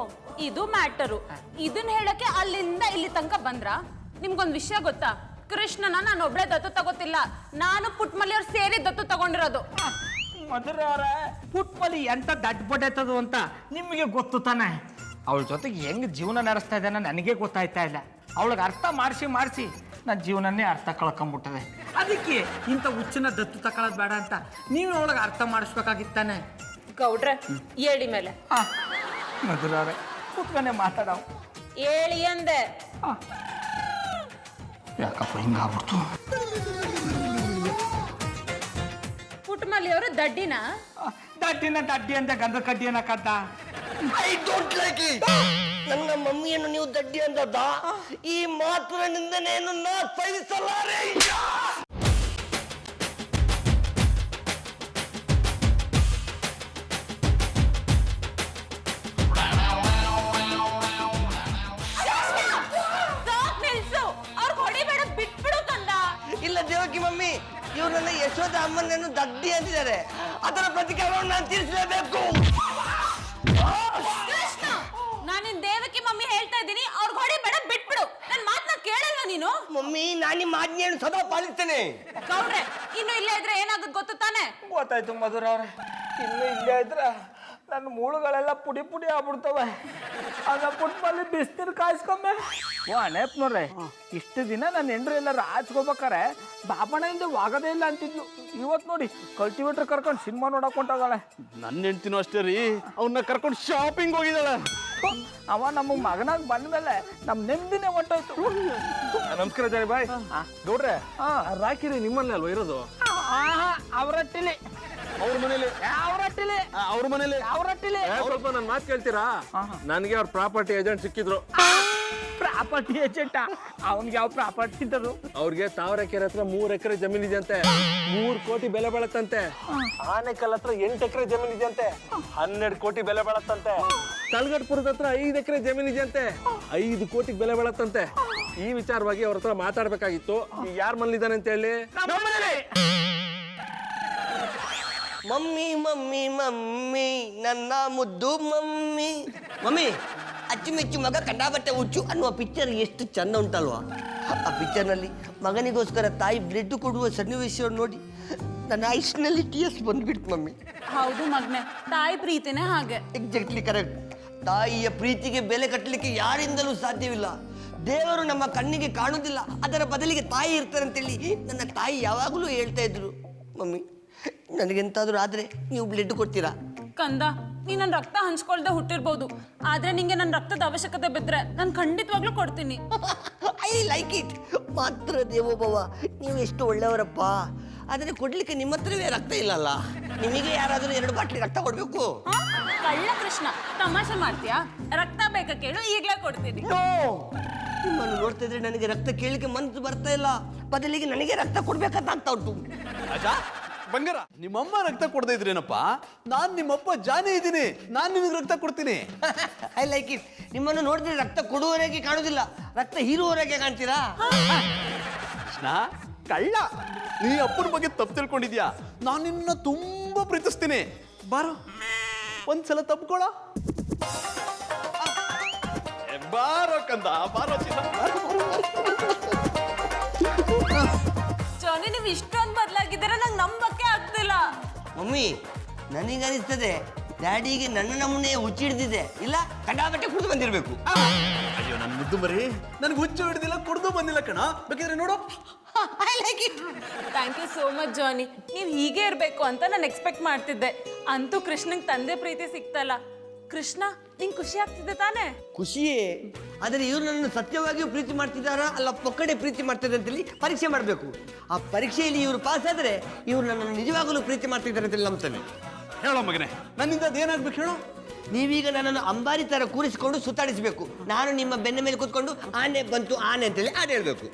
ಇದು ಮ್ಯಾಟರು. ಇದನ್ನ ಹೇಳಕ್ಕೆ ಅಲ್ಲಿಂದ ಇಲ್ಲಿ ತನಕ ಬಂದ್ರ? ನಿಮ್ಗೊಂದ್ ವಿಷಯ ಗೊತ್ತಾ? ಕೃಷ್ಣನ ನಾನು ಒಬ್ಳೆ ದತ್ತು ತಗೋತಿಲ್ಲ, ನಾನು ಪುಟ್ಮಲ್ಲಿ ಅವ್ರು ಸೇರಿ ದತ್ತು ತಗೊಂಡಿರೋದು. ಮಧುರವ್ರೆ, ಪುಟ್ಮಲಿ ಎಂತ ದಡ್ಡ ಬಡ್ಡೆತದು ಅಂತ ನಿಮಗೆ ಗೊತ್ತು ತಾನೆ. ಅವಳ ಜೊತೆಗೆ ಹೆಂಗ್ ಜೀವನ ನಡೆಸ್ತಾ ಇದ್ದಾನೆ ನನಗೆ ಗೊತ್ತಾಯ್ತಾ ಇಲ್ಲ. ಅವಳಿಗೆ ಅರ್ಥ ಮಾಡಿಸಿ ನನ್ನ ಜೀವನನೇ ಅರ್ಥ ಕಳ್ಕೊಂಬಿಟ್ಟದೆ. ಅದಕ್ಕೆ ಇಂಥ ಹುಚ್ಚನ ದತ್ತು ತಕೊಳ್ಳೋದು ಬೇಡ ಅಂತ ನೀವು ಅವಳಿಗೆ ಅರ್ಥ ಮಾಡಿಸ್ಬೇಕಾಗಿತ್ತಾನೆ. ಗೌಡ್ರೆ ಹೇಳಿ ಮೇಲೆ. ಮಧುರವ್ರೆ, ಕೂತ್ಕೊಂಡೆ ಮಾತಾಡೋ. ಹೇಳಿ ಅಂದೆ. ಯಾಕಪ್ಪ ಹಿಂಗಾಗ್ಬಿಡ್ತು? ಪುಟ್ಮಲ್ಲಿ ಅವರು ದಡ್ಡಿನ? ದಡ್ಡಿ ಅಂತ ಗಂಧ ಕಡ್ಡಿ ಅನ್ನಕದ್ದ. I don't like it. ನನ್ನ ಮಮ್ಮಿಯನ್ನು ನೀವು ದಡ್ಡಿ ಅಂದದ್ದ? ಈ ಮಾತಿನಿಂದನೇ ನನ್ನ ಸಹಿಸಲಾರೆ. ನಿಲ್ಸು, ಅವ್ರು ಹೊಡಿಬೇಡ, ಬಿಟ್ಬಿಡು ಕಂದ. ಇಲ್ಲ ದೇವಕಿ ಮಮ್ಮಿ, ಇವ್ರು ನನ್ನ ಯಶೋಧ ಅಮ್ಮನನ್ನು ದಡ್ಡಿ ಅಂತಿದ್ದಾರೆ. ಅದರ ಪ್ರತಿಕಾರವನ್ನು ನಾನು ತೀರಿಸಲೇಬೇಕು. ಕೃಷ್ಣ, ನಾನಿನ್ ದೇವಕಿ ಮಮ್ಮಿ ಹೇಳ್ತಾ ಇದ್ದೀನಿ, ಅವ್ರಿಗೆ ಹೊಡಿಬೇಡ, ಬಿಟ್ಬಿಡು. ನನ್ ಮಾತನ್ನ ಕೇಳಲ್ವಾ ನೀನು? ಮಮ್ಮಿ, ನಾನು ನಿಮ್ಮ ಆಜ್ಞೆಯನ್ನು ಸದಾ ಪಾಲಿಸ್ತೇನೆ. ಗೌಡ್ರೆ, ಇನ್ನು ಇಲ್ಲೇ ಇದ್ರೆ ಏನಾಗುತ್ತೆ ಗೊತ್ತು ತಾನೆ? ಗೊತ್ತಾಯ್ತು ಮಧುರವ್ರೆ, ಇನ್ನು ಇಲ್ಲೇ ಇದ್ರೆ ನನ್ನ ಮೂಳುಗಳೆಲ್ಲ ಪುಡಿ ಪುಡಿ ಆಗ್ಬಿಡ್ತವೆ. ಆಗ ಪುಟ್ಮಲ್ಲಿ ಬಿಸಿನೀರು ಕಾಯಿಸ್ಕೊಂಬೆ. ಓ ಅನೇಪ್ನವ್ರೆ, ಇಷ್ಟು ದಿನ ನನ್ನ ಹೆಂಡ್ರು ಎಲ್ಲರೂ ಆಚ್ಕೋಬೇಕಾರೆ ಬಾಬಣ್ಣದಿಂದ ವಾಗದೇ ಇಲ್ಲ ಅಂತಿದ್ಲು. ಇವತ್ತು ನೋಡಿ ಕಲ್ಟಿವೇಟರ್ ಕರ್ಕೊಂಡು ಸಿನಿಮಾ ನೋಡಕ್ ಹೊಂಟೋಗಾಳೆ. ನನ್ನ ಹೆಂಡ್ತಿನೂ ಅಷ್ಟೇ ರೀ, ಅವನ್ನ ಕರ್ಕೊಂಡು ಶಾಪಿಂಗ್ ಹೋಗಿದ್ದಾಳೆ. ಅವ ನಮ್ಮ ಮಗನಾಗ ಬಂದ್ಮೇಲೆ ನಮ್ಮ ನೆಮ್ಮದಿನೇ ಹೊಂಟೋಯ್ತು. ನಮಸ್ಕಾರ ಜಾನಿ ಬಾಯ್. ಗೌಡ್ರೆ, ರಾಕಿರಿ ನಿಮ್ಮಲ್ಲೇ ಅಲ್ವಾ ಇರೋದು? ಅವರಟ್ಟಿಲಿ. ಅವ್ರ ಮನೇಲಿ? ಅವರಟ್ಟಿಲಿ. ಅವ್ರ ಮನೇಲಿ? ಅವರಟ್ಟಿಲಿ. ಸ್ವಲ್ಪ ನನ್ನ ಮಾತು ಕೇಳ್ತೀರಾ? ನನಗೆ ಅವ್ರ ಪ್ರಾಪರ್ಟಿ ಏಜೆಂಟ್ ಸಿಕ್ಕಿದ್ರು. ಪ್ರಾಪರ್ಟಿ ಏಜೆಂಟ? ಅವನ್ಗೆ ಯಾವ ಪ್ರಾಪರ್ಟಿ ಇದ್ದದು? ಅವ್ರಿಗೆ ತಾವರೆಕೆರೆ ಹತ್ರ 3 ಎಕರೆ ಜಮೀನ್ ಇದೆಯಂತೆ, 3 ಕೋಟಿ ಬೆಲೆ ಬಾಳತ್ತಂತೆ. ಆನೆಕಲ್ ಹತ್ರ 8 ಎಕರೆ ಜಮೀನ್ ಇದೆಯಂತೆ, 12 ಕೋಟಿ ಬೆಲೆ ಬಾಳತ್ತಂತೆ. ತಲಗಟ್ಪುರದ ಹತ್ರ 5 ಎಕರೆ ಜಮೀನ್ ಇದೆಯಂತೆ, 5 ಕೋಟಿಗೆ ಬೆಲೆ ಬಾಳತ್ತಂತೆ. ಈ ವಿಚಾರವಾಗಿ ಅವ್ರ ಹತ್ರ ಮಾತಾಡ್ಬೇಕಾಗಿತ್ತು. ಈಗ ಯಾರ ಮನೇಲಿದ್ದಾನೆ ಅಂತ ಹೇಳಿ? ಮಮ್ಮಿ ಮಮ್ಮಿ ಮಮ್ಮಿ, ನನ್ನ ಮುದ್ದು ಮಮ್ಮಿ. ಮಮ್ಮಿ, ಅಚ್ಚುಮೆಚ್ಚು ಮಗ ಕಂಡಾಬಟ್ಟೆ ಹುಚ್ಚು ಅನ್ನುವ ಪಿಕ್ಚರ್ ಎಷ್ಟು ಚಂದ ಉಂಟಲ್ವಾ? ಆ ಪಿಕ್ಚರ್ನಲ್ಲಿ ಮಗನಿಗೋಸ್ಕರ ತಾಯಿ ಬ್ಲೆಡ್ ಕೊಡುವ ಸನ್ನಿವೇಶವನ್ನು ನೋಡಿ ನನ್ನ ಐಸ್ನಲ್ಲಿ ಟಿಯರ್ಸ್ ಬಂದ್ಬಿಡ್ತು ಮಮ್ಮಿ. ಹೌದು ಮಗ್ನೆ, ತಾಯಿ ಪ್ರೀತಿನೇ ಹಾಗೆ. Exactly correct. ತಾಯಿಯ ಪ್ರೀತಿಗೆ ಬೆಲೆ ಕಟ್ಟಲಿಕ್ಕೆ ಯಾರಿಂದಲೂ ಸಾಧ್ಯವಿಲ್ಲ. ದೇವರು ನಮ್ಮ ಕಣ್ಣಿಗೆ ಕಾಣುವುದಿಲ್ಲ, ಅದರ ಬದಲಿಗೆ ತಾಯಿ ಇರ್ತಾರೆ ಅಂತೇಳಿ ನನ್ನ ತಾಯಿ ಯಾವಾಗಲೂ ಹೇಳ್ತಾ ಇದ್ರು. ಮಮ್ಮಿ, ನನಗೆಂತಾದ್ರೂ ಆದ್ರೆ ನೀವು ಬ್ಲೆಡ್ ಕೊಡ್ತೀರಾ? ಕಂದ, ನೀ ನನ್ನ ರಕ್ತ ಹಂಚ್ಕೊಳ್ದೆ ಹುಟ್ಟಿರ್ಬೋದು, ಆದ್ರೆ ನಿಂಗೆ ನನ್ನ ರಕ್ತದ ಅವಶ್ಯಕತೆ ಬಿದ್ರೆ ನಾನು ಖಂಡಿತವಾಗ್ಲೂ ಕೊಡ್ತೀನಿ. I like it. ಮಾತ್ರ ದೇವೋಭವ, ನೀವು ಎಷ್ಟು ಒಳ್ಳೆಯವರಪ್ಪ. ಆದರೆ ಕೊಡ್ಲಿಕ್ಕೆ ನಿಮ್ಮ ಹತ್ರವೇ ರಕ್ತ ಇಲ್ಲಲ್ಲ. ನಿಮಗೆ ಯಾರಾದರೂ 2 ಬಾಟ್ಲಿ ರಕ್ತ ಕೊಡ್ಬೇಕು. ಕಳ್ಳ ಕೃಷ್ಣ, ತಮಾಷೆ ಮಾಡ್ತೀಯಾ? ರಕ್ತ ಬೇಕಾ ಕೇಳು, ಈಗ್ಲೇ ಕೊಡ್ತೀನಿ. ನಿಮ್ಮನ್ನು ನೋಡ್ತಾ ಇದ್ರೆ ನನಗೆ ರಕ್ತ ಕೇಳಲಿಕ್ಕೆ ಮನಸ್ಸು ಬರ್ತಾ ಇಲ್ಲ, ಬದಲಿಗೆ ನನಗೆ ರಕ್ತ ಕೊಡ್ಬೇಕಂತ ಆಗ್ತಾ ಉಂಟು. ಅಜ್ಜ ಬಂಗಾರ, ನಿಮ್ಮಮ್ಮ ರಕ್ತ ಕೊಡದೇ ಇದ್ರೇನಪ್ಪ? ನಾನ್ ನಿಮ್ಮಪ್ಪ ಜಾನಿ ಇದ್ದೀನಿ, ನಾನ್ ನಿನಗೆ ರಕ್ತ ಕೊಡ್ತೀನಿ. I like it. ನಿಮ್ಮನ್ನು ನೋಡಿದ್ರೆ ರಕ್ತ ಕೊಡುವವರೆಗೆ ಕಾಣುವುದಿಲ್ಲ, ರಕ್ತ ಹೀರುವವರೆಗೆ ಕಾಣ್ತೀರಾ. ಕೃಷ್ಣ ಕಳ್ಳ, ನೀ ಅಪ್ಪನ ಬಗ್ಗೆ ತಪ್ಪು ತಿಳ್ಕೊಂಡಿದ್ಯಾ. ನಾನು ನಿನ್ನ ತುಂಬಾ ಪ್ರೀತಿಸ್ತೀನಿ. ಬಾರೋ, ಒಂದ್ಸಲ ತಪ್ಕೊಳ್ಳೋ. ಬಾರೋ ಕಂದ, ಬಾರೋ ಚಿನ್ನ. ಜಾನಿ, ನೀವು ಇಷ್ಟೊಂದು ಬದಲಾಗಿದ್ದೀರಾ, ನಂಗೆ ನಂಬಕ್ಕೆ ಆಗ್ತಿಲ್ಲ. ಮಮ್ಮಿ, ನನಗನಿಸ್ತದೆ ಡ್ಯಾಡಿಗೆ ನನ್ನ ನಮ್ಮನೆ ಹುಚ್ಚಿಡ್ದಿದೆ, ಇಲ್ಲ ಕಂಡಾಬಟ್ಟೆ ಕುಡಿದು ಬಂದಿರಬೇಕು. ಅಯ್ಯೋ ನನ್ನ ಮುದ್ದು ಬರೀ, ನನಗೆ ಹುಚ್ಚು ಹಿಡ್ದಿಲ್ಲ, ಕುಡ್ದು ಬಂದಿಲ್ಲ ಕಣ. ಬೇಕಿದ್ರೆ ನೋಡು. I like it. Thank you so much Johnny. ನೀವು ಹೀಗೆ ಇರಬೇಕು ಅಂತ ನಾನು ಎಕ್ಸ್ಪೆಕ್ಟ್ ಮಾಡ್ತಿದ್ದೆ. ಅಂತೂ ಕೃಷ್ಣಂಗೆ ತಂದೆ ಪ್ರೀತಿ ಸಿಕ್ತಲ್ಲ. ಕೃಷ್ಣ, ನಿಂಗೆ ಖುಷಿ ಆಗ್ತಿದೆ ತಾನೇ? ಖುಷಿಯೇ, ಆದರೆ ಇವ್ರು ನನ್ನನ್ನು ಸತ್ಯವಾಗಿಯೂ ಪ್ರೀತಿ ಮಾಡ್ತಿದ್ದಾರಾ ಅಲ್ಲ ಪೊಕ್ಕಡೆ ಪ್ರೀತಿ ಮಾಡ್ತಿದ್ದಾರೆ ಅಂತೇಳಿ ಪರೀಕ್ಷೆ ಮಾಡಬೇಕು. ಆ ಪರೀಕ್ಷೆಯಲ್ಲಿ ಇವರು ಪಾಸ್ ಆದರೆ ಇವರು ನನ್ನನ್ನು ನಿಜವಾಗಲೂ ಪ್ರೀತಿ ಮಾಡ್ತಿದ್ದಾರೆ ಅಂತೇಳಿ ನಂಬ್ತಾನೆ. ಹೇಳೋ ಮಗನೇ, ನನ್ನಿಂದ ಅದೇನಾಗ್ಬೇಕು ಹೇಳೋ? ನೀವೀಗ ನನ್ನನ್ನು ಅಂಬಾರಿ ತರ ಕೂರಿಸಿಕೊಂಡು ಸುತ್ತಾಡಿಸಬೇಕು. ನಾನು ನಿಮ್ಮ ಬೆನ್ನ ಮೇಲೆ ಕೂತ್ಕೊಂಡು ಆನೆ ಬಂತು ಆನೆ ಅಂತೇಳಿ ಹಾಡು ಹೇಳ್ಬೇಕು.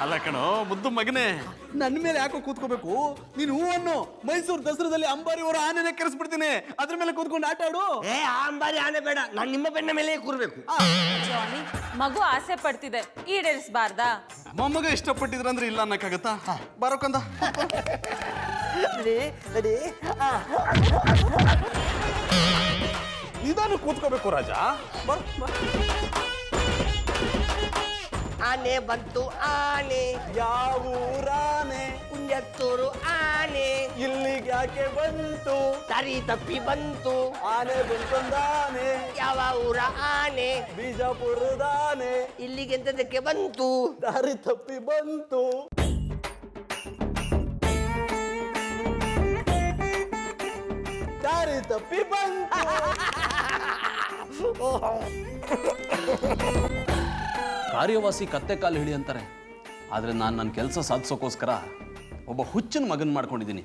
ಅಲ್ಲ ಕಣೋ ಮುದ್ದು ಮಗನೇ, ನನ್ನ ಮೇಲೆ ಯಾಕೋ ಕೂತ್ಕೋಬೇಕು? ನೀನು ಹೂವನ್ನು ಮೈಸೂರು ದಸರಾದಲ್ಲಿ ಅಂಬಾರಿ ಅವರ ಆನೆನೆ ಕರೆಸ್ಬಿಡ್ತೀನಿ, ಅದ್ರ ಮೇಲೆ ಕೂತ್ಕೊಂಡು ಆಟ ಆಡು. ಏ ಆ ಅಂಬಾರಿ ಆನೆ ಬೇಡ, ನಾನು ನಿಮ್ಮ ಬೆನ್ನ ಮೇಲೆ ಕೂರ್ಬೇಕು. ಜಾನಿ, ಮಗು ಆಸೆ ಪಡ್ತಿದೆ, ಈಡೇರಿಸಬಾರ್ದಾ? ಮೊಮ್ಮಗ ಇಷ್ಟಪಟ್ಟಿದ್ರಂದ್ರೆ ಇಲ್ಲ ಅನ್ನಕ್ಕಾಗತ್ತಾ? ಬರೋಕಂದ ನಿಧಾನ ಕೂತ್ಕೋಬೇಕು ರಾಜ. ಆನೆ ಬಂತು ಆನೆ, ಯಾವ ಊರಾನೆ? ಕುಂಜತ್ತೂರು ಆನೆ, ಇಲ್ಲಿಗೆ ಯಾಕೆ ಬಂತು? ದಾರಿ ತಪ್ಪಿ ಬಂತು. ಆನೆ ಬಂತಂದಾನೆ, ಯಾವ ಊರ ಆನೆ? ಬಿಜಾಪುರದಾನೆ, ಇಲ್ಲಿಗೆ ಎಂತದಕ್ಕೆ ಬಂತು? ದಾರಿ ತಪ್ಪಿ ಬಂತು. ದಾರಿ ತಪ್ಪಿ ಬಂತು. ಕಾರ್ಯವಾಸಿ ಕತ್ತೆ ಕಾಲು ಹಿಡಿ ಅಂತಾರೆ, ಆದ್ರೆ ನಾನು ನನ್ನ ಕೆಲಸ ಸಾಧಿಸೋಕ್ಕೋಸ್ಕರ ಒಬ್ಬ ಹುಚ್ಚನ ಮಗನ್ ಮಾಡ್ಕೊಂಡಿದ್ದೀನಿ.